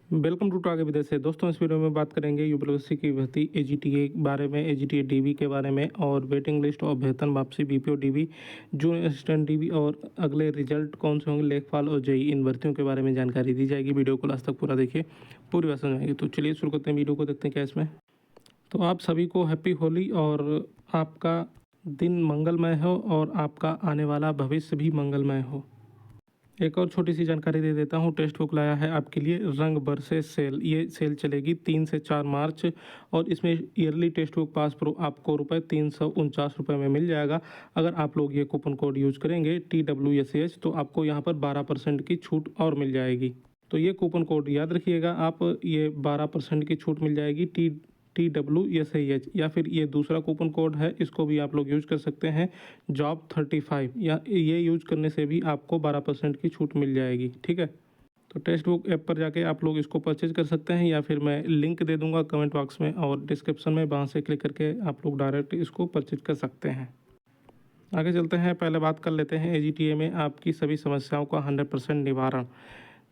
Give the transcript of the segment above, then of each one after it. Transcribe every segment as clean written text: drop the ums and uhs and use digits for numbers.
Welcome to आगे विदेश से दोस्तों। इस वीडियो में बात करेंगे यूपीएससी की भर्ती एजीटीए के बारे में, एजीटीए डीबी के बारे में और वेटिंग लिस्ट और वेतन वापसी BPO dB, junior assistant dB और अगले रिजल्ट कौन से होंगे, लेखपाल और जेई इन भर्तियों के बारे में जानकारी दी जाएगी। वीडियो को लास्ट तक पूरा देखिए, पूरी बात समझ आएगी। तो चलिए शुरू करते हैं, वीडियो को देखते हैं क्या इसमें। तो आप सभी को हैप्पी होली और आपका दिन मंगलमय हो और आपका आने वाला भविष्य भी मंगलमय हो। एक और छोटी सी जानकारी दे देता हूँ। टेक्स्ट बुक लाया है आपके लिए रंग बरसे सेल। ये सेल चलेगी 3 से 4 मार्च और इसमें yearly text book pass pro आपको ₹349 में मिल जाएगा। अगर आप लोग ये कूपन कोड यूज़ करेंगे TWSH तो आपको यहाँ पर 12% की छूट और मिल जाएगी। तो ये कूपन कोड याद रखिएगा आप, ये 12% की छूट मिल जाएगी TWSH। या फिर ये दूसरा कूपन कोड है, इसको भी आप लोग यूज कर सकते हैं जॉब 35, या ये यूज करने से भी आपको 12% की छूट मिल जाएगी। ठीक है, तो टेक्स्ट बुक ऐप पर जाके आप लोग इसको परचेज कर सकते हैं, या फिर मैं लिंक दे दूंगा कमेंट बॉक्स में और डिस्क्रिप्शन में, वहाँ से क्लिक करके आप लोग डायरेक्ट इसको परचेज कर सकते हैं। आगे चलते हैं, पहले बात कर लेते हैं एजीटीए में आपकी सभी समस्याओं का 100% निवारण।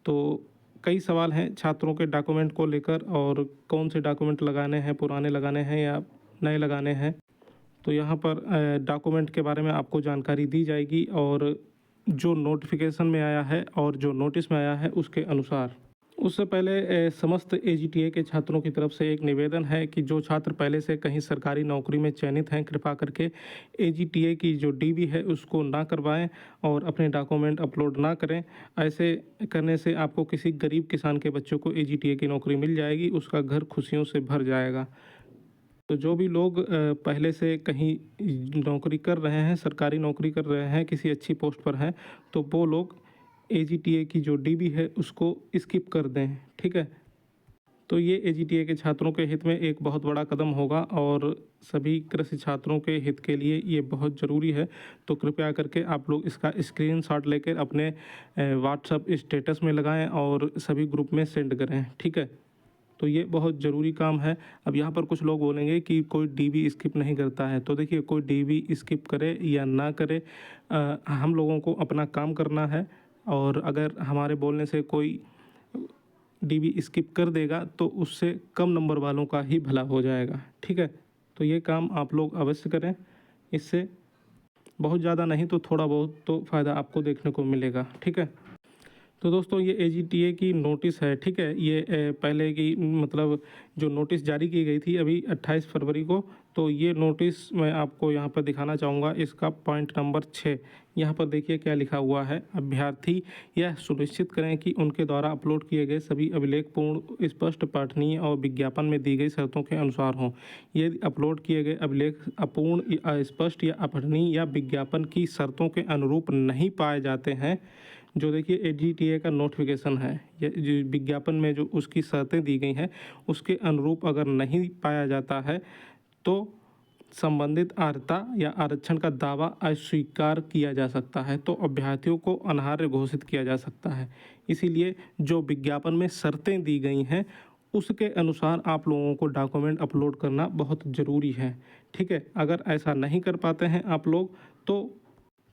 तो कई सवाल हैं छात्रों के डॉक्यूमेंट को लेकर, और कौन से डॉक्यूमेंट लगाने हैं, पुराने लगाने हैं या नए लगाने हैं। तो यहाँ पर डॉक्यूमेंट के बारे में आपको जानकारी दी जाएगी, और जो नोटिफिकेशन में आया है और जो नोटिस में आया है उसके अनुसार। उससे पहले समस्त एजीटीए के छात्रों की तरफ से एक निवेदन है कि जो छात्र पहले से कहीं सरकारी नौकरी में चयनित हैं, कृपा करके एजीटीए की जो डीबी है उसको ना करवाएं और अपने डॉक्यूमेंट अपलोड ना करें। ऐसे करने से आपको किसी गरीब किसान के बच्चों को एजीटीए की नौकरी मिल जाएगी, उसका घर खुशियों से भर जाएगा। तो जो भी लोग पहले से कहीं नौकरी कर रहे हैं, सरकारी नौकरी कर रहे हैं, किसी अच्छी पोस्ट पर हैं, तो वो लोग एजीटीए की जो डीबी है उसको स्किप कर दें। ठीक है, तो ये एजीटीए के छात्रों के हित में एक बहुत बड़ा कदम होगा और सभी कृषि छात्रों के हित के लिए ये बहुत ज़रूरी है। तो कृपया करके आप लोग इसका स्क्रीनशॉट लेकर अपने व्हाट्सएप स्टेटस में लगाएं और सभी ग्रुप में सेंड करें। ठीक है, तो ये बहुत ज़रूरी काम है। अब यहाँ पर कुछ लोग बोलेंगे कि कोई डीबी स्किप नहीं करता है, तो देखिए कोई डीबी स्किप करे या ना करे, हम लोगों को अपना काम करना है, और अगर हमारे बोलने से कोई डीबी स्किप कर देगा तो उससे कम नंबर वालों का ही भला हो जाएगा। ठीक है, तो ये काम आप लोग अवश्य करें, इससे बहुत ज़्यादा नहीं तो थोड़ा बहुत तो फ़ायदा आपको देखने को मिलेगा। ठीक है, तो दोस्तों ये एजीटीए की नोटिस है। ठीक है, ये पहले की मतलब जो नोटिस जारी की गई थी अभी 28 फरवरी को, तो ये नोटिस मैं आपको यहाँ पर दिखाना चाहूँगा। इसका पॉइंट नंबर 6 यहाँ पर देखिए क्या लिखा हुआ है। अभ्यर्थी यह सुनिश्चित करें कि उनके द्वारा अपलोड किए गए सभी अभिलेखपूर्ण, स्पष्ट, पठनीय और विज्ञापन में दी गई शर्तों के अनुसार हों। यदि अपलोड किए गए अभिलेख अपूर्ण, अस्पष्ट या अपठनीय या विज्ञापन की शर्तों के अनुरूप नहीं पाए जाते हैं, जो देखिए एजीटीए का नोटिफिकेशन है, ये जो विज्ञापन में जो उसकी शर्तें दी गई हैं उसके अनुरूप अगर नहीं पाया जाता है तो संबंधित अर्हता या आरक्षण का दावा अस्वीकार किया जा सकता है, तो अभ्यर्थियों को अनर्ह घोषित किया जा सकता है। इसीलिए जो विज्ञापन में शर्तें दी गई हैं उसके अनुसार आप लोगों को डॉक्यूमेंट अपलोड करना बहुत ज़रूरी है। ठीक है, अगर ऐसा नहीं कर पाते हैं आप लोग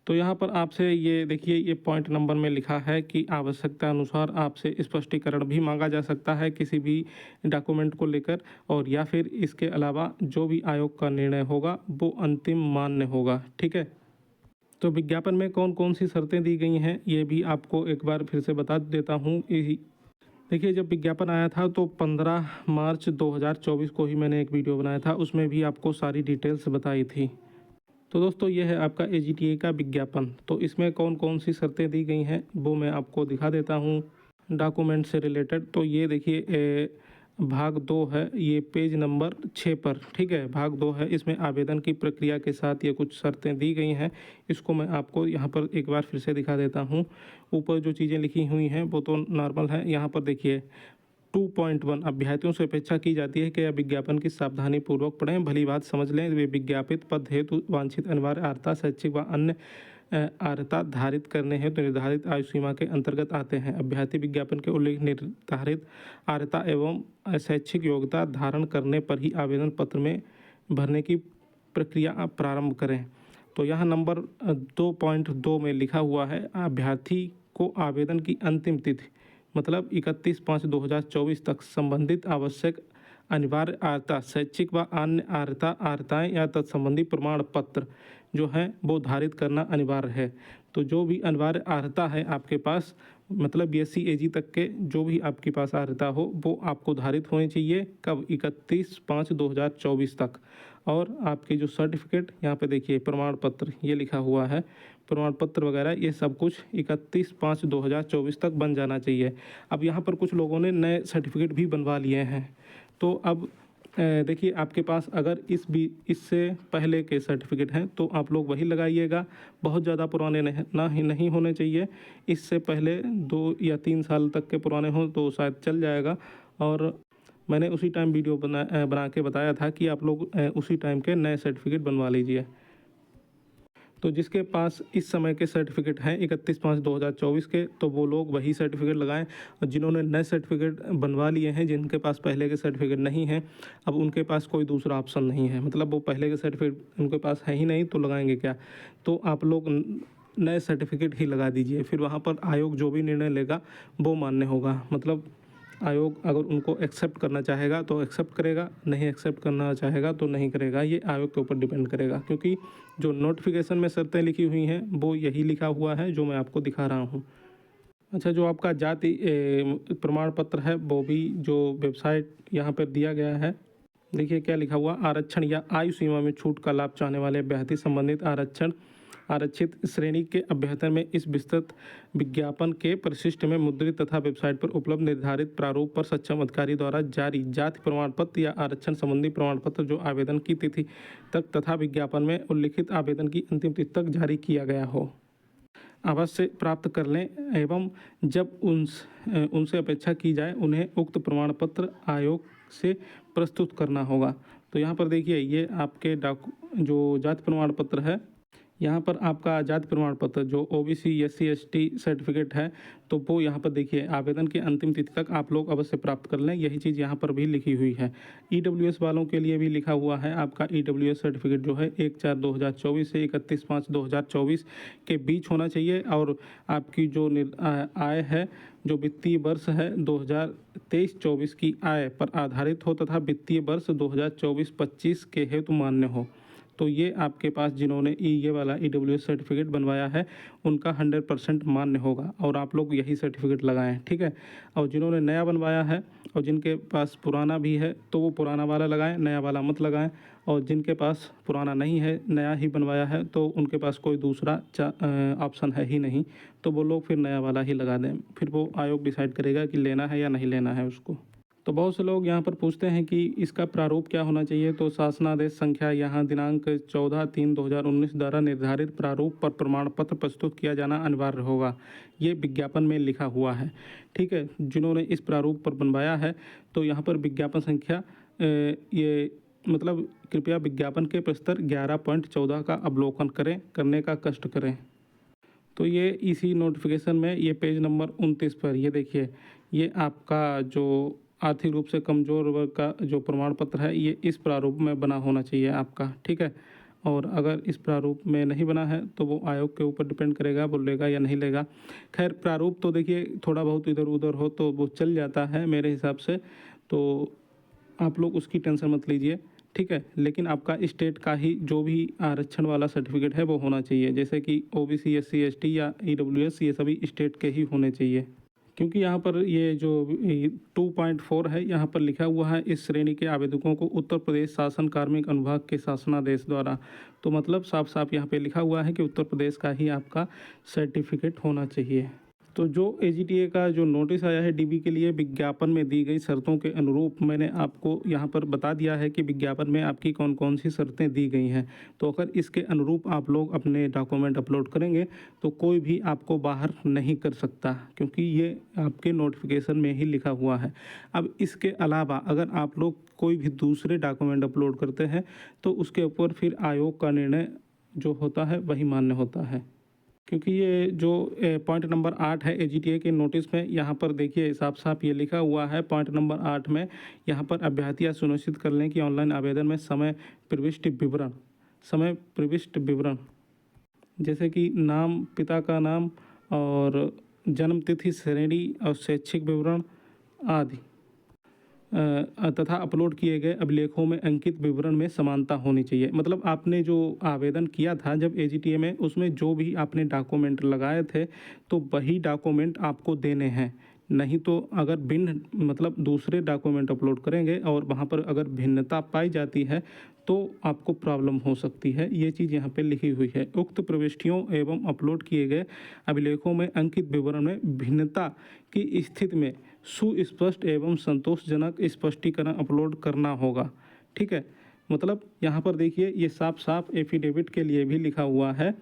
तो यहाँ पर आपसे ये देखिए, ये पॉइंट नंबर में लिखा है कि आवश्यकता अनुसार आपसे स्पष्टीकरण भी मांगा जा सकता है किसी भी डॉक्यूमेंट को लेकर, और या फिर इसके अलावा जो भी आयोग का निर्णय होगा वो अंतिम मान्य होगा। ठीक है, तो विज्ञापन में कौन कौन सी शर्तें दी गई हैं ये भी आपको एक बार फिर से बता देता हूँ। देखिए जब विज्ञापन आया था तो 15 मार्च 2024 को ही मैंने एक वीडियो बनाया था, उसमें भी आपको सारी डिटेल्स बताई थी। तो दोस्तों ये है आपका एजीटीए का विज्ञापन। तो इसमें कौन कौन सी शर्तें दी गई हैं वो मैं आपको दिखा देता हूँ डॉक्यूमेंट से रिलेटेड। तो ये देखिए भाग 2 है, ये पेज नंबर 6 पर। ठीक है, भाग 2 है, इसमें आवेदन की प्रक्रिया के साथ ये कुछ शर्तें दी गई हैं। इसको मैं आपको यहाँ पर एक बार फिर से दिखा देता हूँ। ऊपर जो चीज़ें लिखी हुई हैं वो तो नॉर्मल है। यहाँ पर देखिए 2.1 अभ्यर्थियों से अपेक्षा की जाती है कि यह विज्ञापन की सावधानीपूर्वक पढ़ें, भली बात समझ लें। वे विज्ञापित पद हेतु वांछित अनिवार्य अर्हता, शैक्षिक व अन्य अर्हता धारित करने हेतु निर्धारित आयु सीमा के अंतर्गत आते हैं। अभ्यर्थी विज्ञापन के उल्लेख निर्धारित अर्हता एवं शैक्षिक योग्यता धारण करने पर ही आवेदन पत्र में भरने की प्रक्रिया प्रारंभ करें। तो यहाँ नंबर 2.2 में लिखा हुआ है, अभ्यर्थी को आवेदन की अंतिम तिथि मतलब 31/5/2024 तक संबंधित आवश्यक अनिवार्य अर्हता, शैक्षिक व अन्य अर्हताएँ या तत्संबंधी प्रमाण पत्र जो हैं वो धारित करना अनिवार्य है। तो जो भी अनिवार्य अर्हता है आपके पास, मतलब BSc AG तक के जो भी आपके पास अर्हता हो वो आपको धारित होनी चाहिए। कब? 31/5/2024 तक। और आपके जो सर्टिफिकेट यहाँ पे देखिए प्रमाण पत्र ये लिखा हुआ है, प्रमाण पत्र वगैरह ये सब कुछ 31/5/2024 तक बन जाना चाहिए। अब यहाँ पर कुछ लोगों ने नए सर्टिफिकेट भी बनवा लिए हैं। तो अब देखिए आपके पास अगर इससे पहले के सर्टिफिकेट हैं तो आप लोग वही लगाइएगा। बहुत ज़्यादा पुराने नहीं होने चाहिए। इससे पहले 2 या 3 साल तक के पुराने हों तो शायद चल जाएगा। और मैंने उसी टाइम वीडियो बना के बताया था कि आप लोग उसी टाइम के नए सर्टिफिकेट बनवा लीजिए। तो जिसके पास इस समय के सर्टिफिकेट हैं 31/5/2024 के, तो वो लोग वही सर्टिफिकेट लगाएं। और जिन्होंने नए सर्टिफिकेट बनवा लिए हैं, जिनके पास पहले के सर्टिफिकेट नहीं हैं, अब उनके पास कोई दूसरा ऑप्शन नहीं है। मतलब वो पहले के सर्टिफिकेट उनके पास है ही नहीं तो लगाएंगे क्या। तो आप लोग नए सर्टिफिकेट ही लगा दीजिए। फिर वहाँ पर आयोग जो भी निर्णय लेगा वो मान्य होगा। मतलब आयोग अगर उनको एक्सेप्ट करना चाहेगा तो एक्सेप्ट करेगा, नहीं एक्सेप्ट करना चाहेगा तो नहीं करेगा। ये आयोग के ऊपर डिपेंड करेगा, क्योंकि जो नोटिफिकेशन में शर्तें लिखी हुई हैं वो यही लिखा हुआ है जो मैं आपको दिखा रहा हूँ। अच्छा, जो आपका जाति प्रमाण पत्र है वो भी जो वेबसाइट यहाँ पर दिया गया है, देखिए क्या लिखा हुआ। आरक्षण या आयु सीमा में छूट का लाभ चाहने वाले अभ्यर्थी संबंधित आरक्षित श्रेणी के अभ्यर्थन में इस विस्तृत विज्ञापन के परिशिष्ट में मुद्रित तथा वेबसाइट पर उपलब्ध निर्धारित प्रारूप पर सक्षम अधिकारी द्वारा जारी जाति प्रमाण पत्र या आरक्षण संबंधी प्रमाण पत्र जो आवेदन की तिथि तक तथा विज्ञापन में उल्लिखित आवेदन की अंतिम तिथि तक जारी किया गया हो, अवश्य प्राप्त कर लें। एवं जब उनसे अपेक्षा की जाए उन्हें उक्त प्रमाण पत्र आयोग से प्रस्तुत करना होगा। तो यहाँ पर देखिए ये आपके जो जाति प्रमाण पत्र है, यहाँ पर आपका जाति प्रमाण पत्र जो OBC SC ST सर्टिफिकेट है, तो वो यहाँ पर देखिए आवेदन की अंतिम तिथि तक आप लोग अवश्य प्राप्त कर लें। यही चीज़ यहाँ पर भी लिखी हुई है। EWS वालों के लिए भी लिखा हुआ है। आपका EWS सर्टिफिकेट जो है 1/4/2024 से 31/5/2024 के बीच होना चाहिए। और आपकी जो आय है, जो वित्तीय वर्ष है 2023-24 की आय पर आधारित हो तथा वित्तीय वर्ष 2024-25 के हेतु मान्य हो। तो ये आपके पास जिन्होंने ये वाला EWS सर्टिफिकेट बनवाया है उनका 100% मान्य होगा और आप लोग यही सर्टिफिकेट लगाएं, ठीक है। और जिन्होंने नया बनवाया है और जिनके पास पुराना भी है तो वो पुराना वाला लगाएं, नया वाला मत लगाएं। और जिनके पास पुराना नहीं है, नया ही बनवाया है, तो उनके पास कोई दूसरा ऑप्शन है ही नहीं, तो वो लोग फिर नया वाला ही लगा दें। फिर वो आयोग डिसाइड करेगा कि लेना है या नहीं लेना है उसको। तो बहुत से लोग यहाँ पर पूछते हैं कि इसका प्रारूप क्या होना चाहिए। तो शासनादेश संख्या यहाँ दिनांक 14/3/2019 द्वारा निर्धारित प्रारूप पर प्रमाण पत्र प्रस्तुत किया जाना अनिवार्य होगा। ये विज्ञापन में लिखा हुआ है, ठीक है। जिन्होंने इस प्रारूप पर बनवाया है तो यहाँ पर विज्ञापन संख्या ये मतलब कृपया विज्ञापन के प्रस्तर 11.14 का अवलोकन करने का कष्ट करें। तो ये इसी नोटिफिकेशन में ये पेज नंबर 29 पर ये देखिए, ये आपका जो आर्थिक रूप से कमज़ोर वर्ग का जो प्रमाण पत्र है ये इस प्रारूप में बना होना चाहिए आपका, ठीक है। और अगर इस प्रारूप में नहीं बना है तो वो आयोग के ऊपर डिपेंड करेगा, वो लेगा या नहीं लेगा। खैर प्रारूप तो देखिए थोड़ा बहुत इधर उधर हो तो वो चल जाता है मेरे हिसाब से, तो आप लोग उसकी टेंशन मत लीजिए, ठीक है। लेकिन आपका स्टेट का ही जो भी आरक्षण वाला सर्टिफिकेट है वो होना चाहिए, जैसे कि OBC SC ST या EWS ये सभी स्टेट के ही होने चाहिए। क्योंकि यहाँ पर ये जो 2.4 है यहाँ पर लिखा हुआ है इस श्रेणी के आवेदकों को उत्तर प्रदेश शासन कार्मिक अनुभाग के शासनादेश द्वारा। तो मतलब साफ साफ यहाँ पे लिखा हुआ है कि उत्तर प्रदेश का ही आपका सर्टिफिकेट होना चाहिए। तो जो AGTA का जो नोटिस आया है DB के लिए विज्ञापन में दी गई शर्तों के अनुरूप मैंने आपको यहाँ पर बता दिया है कि विज्ञापन में आपकी कौन कौन सी शर्तें दी गई हैं। तो अगर इसके अनुरूप आप लोग अपने डॉक्यूमेंट अपलोड करेंगे तो कोई भी आपको बाहर नहीं कर सकता, क्योंकि ये आपके नोटिफिकेशन में ही लिखा हुआ है। अब इसके अलावा अगर आप लोग कोई भी दूसरे डॉक्यूमेंट अपलोड करते हैं तो उसके ऊपर फिर आयोग का निर्णय जो होता है वही मान्य होता है। क्योंकि ये जो पॉइंट नंबर 8 है AGTA के नोटिस में, यहाँ पर देखिए साफ साफ ये लिखा हुआ है पॉइंट नंबर 8 में, यहाँ पर अभ्यर्थी सुनिश्चित कर लें कि ऑनलाइन आवेदन में समय प्रविष्ट विवरण जैसे कि नाम, पिता का नाम और जन्म तिथि, श्रेणी और शैक्षिक विवरण आदि तथा अपलोड किए गए अभिलेखों में अंकित विवरण में समानता होनी चाहिए। मतलब आपने जो आवेदन किया था जब एजीटीए में, उसमें जो भी आपने डॉक्यूमेंट लगाए थे तो वही डॉक्यूमेंट आपको देने हैं। नहीं तो अगर भिन्न मतलब दूसरे डॉक्यूमेंट अपलोड करेंगे और वहाँ पर अगर भिन्नता पाई जाती है तो आपको प्रॉब्लम हो सकती है। ये चीज़ यहाँ पे लिखी हुई है। उक्त प्रविष्टियों एवं अपलोड किए गए अभिलेखों में अंकित विवरण में भिन्नता की स्थिति में सुस्पष्ट एवं संतोषजनक स्पष्टीकरण अपलोड करना होगा। ठीक है, मतलब यहाँ पर देखिए ये साफ साफ एफिडेविट के लिए भी लिखा हुआ है।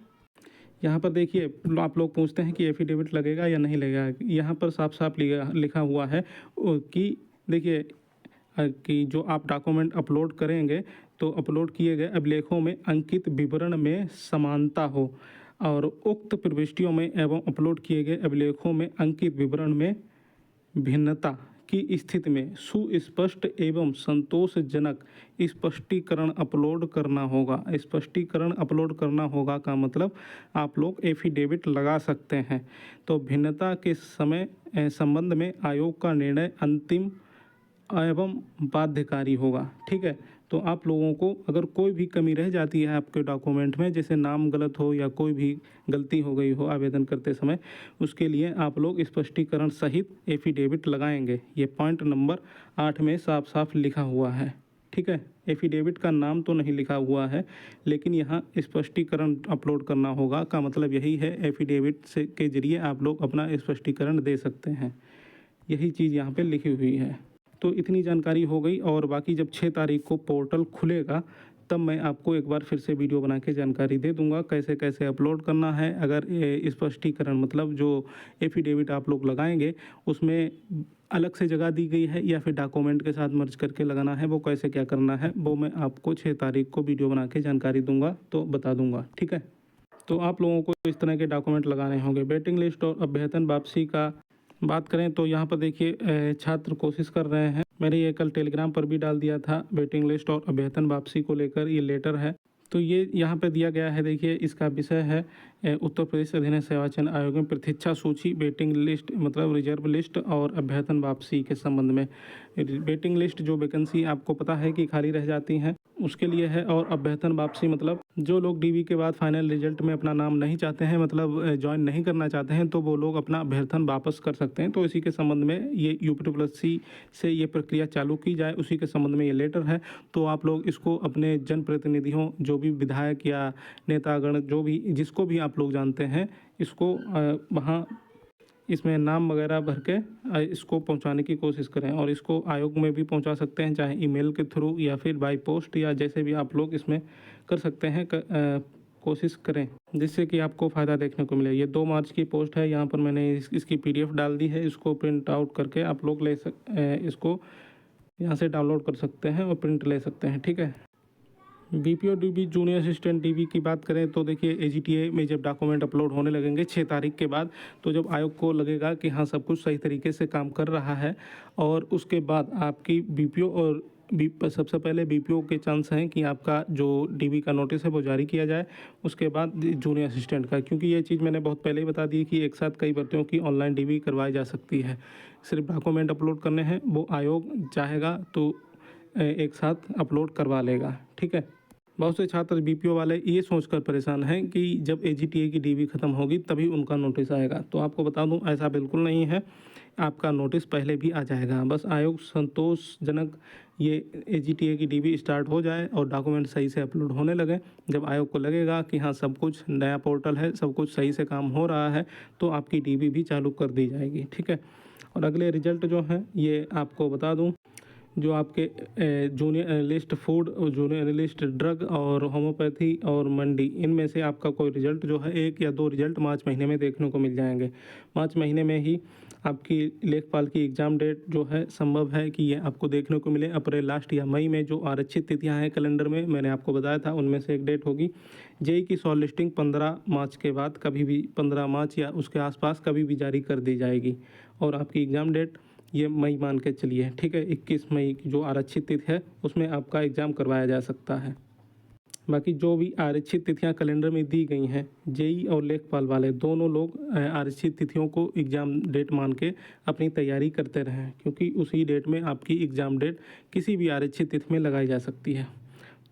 यहाँ पर देखिए आप लोग पूछते हैं कि एफिडेविट लगेगा या नहीं लगेगा। यहाँ पर साफ साफ लिखा हुआ है कि देखिए कि जो आप डॉक्यूमेंट अपलोड करेंगे तो अपलोड किए गए अभिलेखों में अंकित विवरण में समानता हो और उक्त प्रविष्टियों में एवं अपलोड किए गए अभिलेखों में अंकित विवरण में भिन्नता की स्थिति में सुस्पष्ट एवं संतोषजनक स्पष्टीकरण अपलोड करना होगा। स्पष्टीकरण अपलोड करना होगा का मतलब आप लोग एफिडेविट लगा सकते हैं। तो भिन्नता के समय संबंध में आयोग का निर्णय अंतिम एवं बाध्यकारी होगा। ठीक है, तो आप लोगों को अगर कोई भी कमी रह जाती है आपके डॉक्यूमेंट में, जैसे नाम गलत हो या कोई भी गलती हो गई हो आवेदन करते समय, उसके लिए आप लोग स्पष्टीकरण सहित एफिडेविट लगाएंगे। ये पॉइंट नंबर 8 में साफ साफ लिखा हुआ है। ठीक है, एफिडेविट का नाम तो नहीं लिखा हुआ है लेकिन यहाँ स्पष्टीकरण अपलोड करना होगा का मतलब यही है। एफिडेविट से के जरिए आप लोग अपना स्पष्टीकरण दे सकते हैं। यही चीज़ यहाँ पे लिखी हुई है। तो इतनी जानकारी हो गई और बाकी जब 6 तारीख को पोर्टल खुलेगा तब मैं आपको एक बार फिर से वीडियो बना के जानकारी दे दूंगा कैसे कैसे अपलोड करना है। अगर स्पष्टीकरण मतलब जो एफिडेविट आप लोग लगाएंगे उसमें अलग से जगह दी गई है या फिर डॉक्यूमेंट के साथ मर्ज करके लगाना है, वो कैसे क्या करना है वो मैं आपको 6 तारीख को वीडियो बना के जानकारी दूंगा तो बता दूंगा। ठीक है, तो आप लोगों को इस तरह के डॉक्यूमेंट लगाने होंगे। वेटिंग लिस्ट और अभ्यर्थन वापसी का बात करें तो यहाँ पर देखिए छात्र कोशिश कर रहे हैं। मैंने ये कल टेलीग्राम पर भी डाल दिया था। वेटिंग लिस्ट और अभ्यर्थन वापसी को लेकर ये लेटर है। तो ये यहाँ पे दिया गया है। देखिए इसका विषय है उत्तर प्रदेश अधीन सेवा चयन आयोग में प्रतीक्षा सूची, वेटिंग लिस्ट मतलब रिजर्व लिस्ट और अभ्यर्थन वापसी के संबंध में। वेटिंग लिस्ट जो वैकेंसी आपको पता है कि खाली रह जाती हैं उसके लिए है, और अभ्यर्थन वापसी मतलब जो लोग डीवी के बाद फाइनल रिजल्ट में अपना नाम नहीं चाहते हैं, मतलब ज्वाइन नहीं करना चाहते हैं, तो वो लोग अपना अभ्यर्थन वापस कर सकते हैं। तो इसी के संबंध में ये UPSC से ये प्रक्रिया चालू की जाए, उसी के संबंध में ये लेटर है। तो आप लोग इसको अपने जनप्रतिनिधियों, जो भी विधायक या नेतागण, जो भी जिसको भी आप लोग जानते हैं, इसको वहाँ इसमें नाम वगैरह भर के इसको पहुंचाने की कोशिश करें। और इसको आयोग में भी पहुंचा सकते हैं, चाहे ईमेल के थ्रू या फिर बाय पोस्ट, या जैसे भी आप लोग इसमें कर सकते हैं। कोशिश करें जिससे कि आपको फ़ायदा देखने को मिले। ये 2 मार्च की पोस्ट है। यहाँ पर मैंने इसकी PDF डाल दी है। इसको प्रिंट आउट करके आप लोग इसको यहाँ से डाउनलोड कर सकते हैं और प्रिंट ले सकते हैं। ठीक है, BPO DB junior assistant DB की बात करें तो देखिए AGTA में जब डॉक्यूमेंट अपलोड होने लगेंगे 6 तारीख के बाद, तो जब आयोग को लगेगा कि हाँ सब कुछ सही तरीके से काम कर रहा है, और उसके बाद आपकी BPO और सबसे पहले BPO के चांस हैं कि आपका जो DB का नोटिस है वो जारी किया जाए, उसके बाद जूनियर असिस्टेंट का। क्योंकि ये चीज़ मैंने बहुत पहले ही बता दी कि एक साथ कई भर्तियों की ऑनलाइन DB करवाई जा सकती है। सिर्फ डॉक्यूमेंट अपलोड करने हैं, वो आयोग चाहेगा तो एक साथ अपलोड करवा लेगा। ठीक है, बहुत से छात्र BPO वाले ये सोचकर परेशान हैं कि जब AGTA की DB ख़त्म होगी तभी उनका नोटिस आएगा। तो आपको बता दूं ऐसा बिल्कुल नहीं है, आपका नोटिस पहले भी आ जाएगा। बस आयोग संतोषजनक ये AGTA की DB स्टार्ट हो जाए और डॉक्यूमेंट सही से अपलोड होने लगे। जब आयोग को लगेगा कि हाँ सब कुछ नया पोर्टल है, सब कुछ सही से काम हो रहा है, तो आपकी DB भी चालू कर दी जाएगी। ठीक है, और अगले रिजल्ट जो हैं ये आपको बता दूँ, जो आपके जूनियर एनालिस्ट फूड और जूनियर एनालिस्ट ड्रग और होम्योपैथी और मंडी, इनमें से आपका कोई रिजल्ट जो है 1 या 2 रिजल्ट मार्च महीने में देखने को मिल जाएंगे। मार्च महीने में ही आपकी लेखपाल की एग्ज़ाम डेट जो है संभव है कि ये आपको देखने को मिले। अप्रैल लास्ट या मई में जो आरक्षित तिथियां हैं कैलेंडर में, मैंने आपको बताया था, उनमें से एक डेट होगी। जेई की शॉर्ट लिस्टिंग 15 मार्च के बाद कभी भी 15 मार्च या उसके आसपास कभी भी जारी कर दी जाएगी, और आपकी एग्ज़ाम डेट ये मई मान के चलिए। ठीक है, 21 मई की जो आरक्षित तिथि है उसमें आपका एग्ज़ाम करवाया जा सकता है। बाकी जो भी आरक्षित तिथियां कैलेंडर में दी गई हैं, जेई और लेखपाल वाले दोनों लोग आरक्षित तिथियों को एग्ज़ाम डेट मान के अपनी तैयारी करते रहें, क्योंकि उसी डेट में आपकी एग्ज़ाम डेट किसी भी आरक्षित तिथि में लगाई जा सकती है।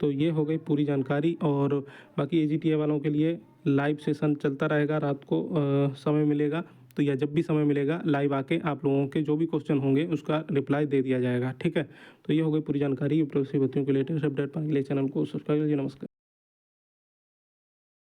तो ये हो गई पूरी जानकारी। और बाकी एजीटीए वालों के लिए लाइव सेशन चलता रहेगा, रात को समय मिलेगा तो या जब भी समय मिलेगा लाइव आके आप लोगों के जो भी क्वेश्चन होंगे उसका रिप्लाई दे दिया जाएगा। ठीक है, तो ये हो गई पूरी जानकारी। यूपीएससी भर्तियों के लेटेस्ट अपडेट पाने के लिए चैनल को सब्सक्राइब कीजिए। नमस्कार।